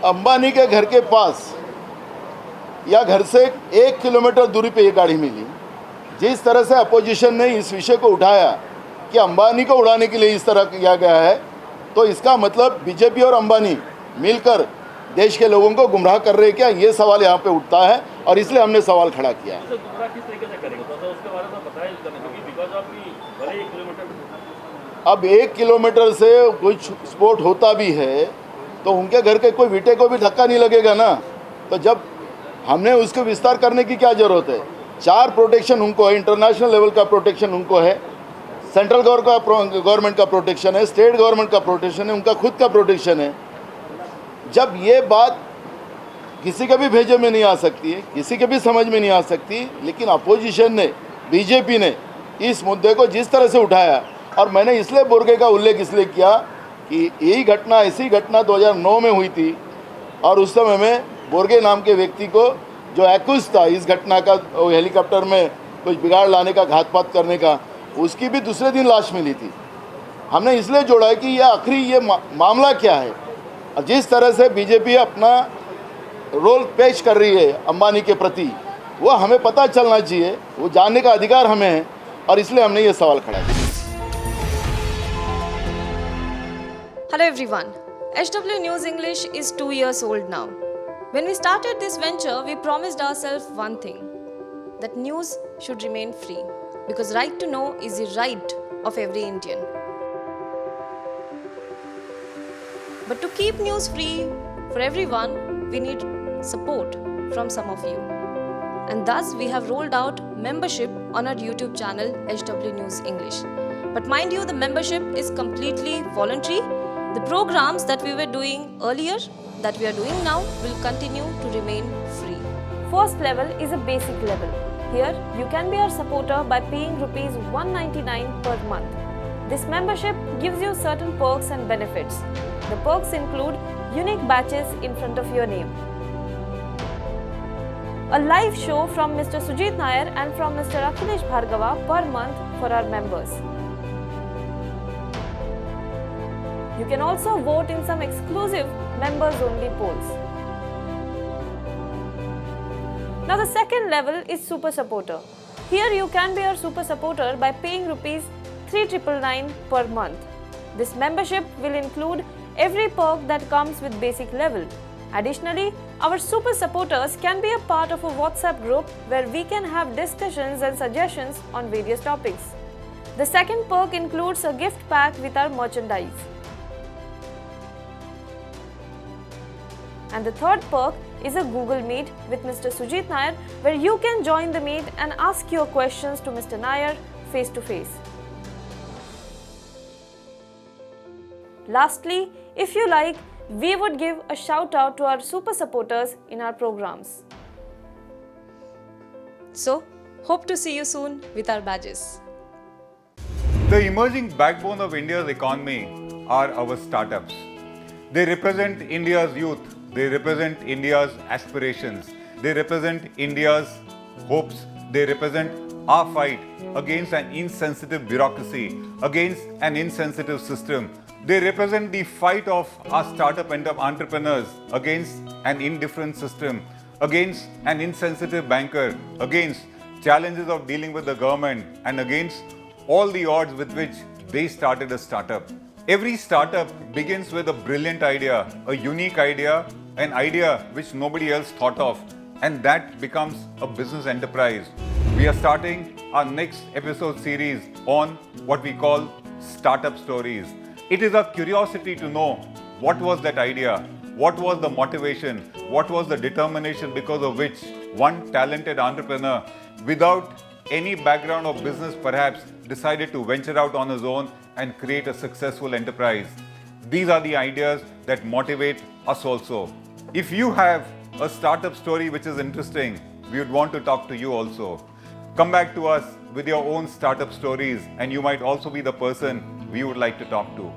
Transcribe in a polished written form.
अंबानी के घर के पास या घर से 1 किलोमीटर दूरी पे ये गाड़ी मिली। जिस तरह से अपोजिशन ने इस विषय को उठाया कि अंबानी को उड़ाने के लिए इस तरह किया गया है, तो इसका मतलब बीजेपी और अंबानी मिलकर देश के लोगों को गुमराह कर रहे हैं क्या, ये सवाल यहाँ पे उठता है और इसलिए हमने सवाल खड़ा किया है। अब 1 किलोमीटर से कुछ स्पोर्ट होता भी है तो उनके घर के कोई विटे को भी धक्का नहीं लगेगा ना। तो जब हमने उसको विस्तार करने की क्या ज़रूरत है। 4 प्रोटेक्शन उनको है, इंटरनेशनल लेवल का प्रोटेक्शन उनको है, सेंट्रल गवर्नमेंट का प्रोटेक्शन है, स्टेट गवर्नमेंट का प्रोटेक्शन है, उनका खुद का प्रोटेक्शन है। जब ये बात किसी के भी भेजे में नहीं आ सकती है, किसी के भी समझ में नहीं आ सकती, लेकिन अपोजिशन ने, बीजेपी ने इस मुद्दे को जिस तरह से उठाया, और मैंने इसलिए बोर्गे का उल्लेख इसलिए किया कि यही घटना, ऐसी घटना 2009 में हुई थी और उस समय में बोर्गे नाम के व्यक्ति को जो एक्यूज था इस घटना का, हेलीकॉप्टर में कुछ बिगाड़ लाने का, घातपात करने का, उसकी भी दूसरे दिन लाश मिली थी। हमने इसलिए जोड़ा है कि यह आखिरी ये मामला क्या है। जिस तरह से बीजेपी अपना रोल पेश कर रही है अंबानी के प्रति, वो हमें पता चलना चाहिए, वो जानने का अधिकार हमें है, और इसलिए हमने ये सवाल खड़ा किया। Hello everyone, HW News English is 2 years old now. When we started this venture, we promised ourselves one thing, that news should remain free, because right to know is the right of every Indian. But to keep news free for everyone, we need support from some of you. And thus we have rolled out membership on our YouTube channel HW News English. But mind you, the membership is completely voluntary. The programs that we were doing earlier, that we are doing now, will continue to remain free. First level is a basic level. Here, you can be our supporter by paying rupees 199 per month. This membership gives you certain perks and benefits. The perks include unique badges in front of your name, a live show from Mr. Sujit Nair and from Mr. Akhilesh Bhargava per month for our members. You can also vote in some exclusive members-only polls. Now the second level is Super Supporter. Here you can be our Super Supporter by paying rupees 3,999 per month. This membership will include every perk that comes with basic level. Additionally, our Super Supporters can be a part of a WhatsApp group where we can have discussions and suggestions on various topics. The second perk includes a gift pack with our merchandise. And the third perk is a Google Meet with Mr. Sujit Nair, where you can join the meet and ask your questions to Mr. Nair face to face. Lastly, if you like, we would give a shout out to our super supporters in our programs. So, hope to see you soon with our badges. The emerging backbone of India's economy are our startups. They represent India's youth. They represent India's aspirations. They represent India's hopes. They represent our fight against an insensitive bureaucracy, against an insensitive system. They represent the fight of our startup entrepreneurs against an indifferent system, against an insensitive banker, against challenges of dealing with the government, and against all the odds with which they started a startup. Every startup begins with a brilliant idea, a unique idea, an idea which nobody else thought of, and that becomes a business enterprise. We are starting our next episode series on what we call Startup Stories. It is a curiosity to know what was that idea, what was the motivation, what was the determination because of which one talented entrepreneur, without any background of business perhaps, decided to venture out on his own and create a successful enterprise. These are the ideas that motivate us also. If you have a startup story which is interesting, we would want to talk to you also. Come back to us with your own startup stories, and you might also be the person we would like to talk to.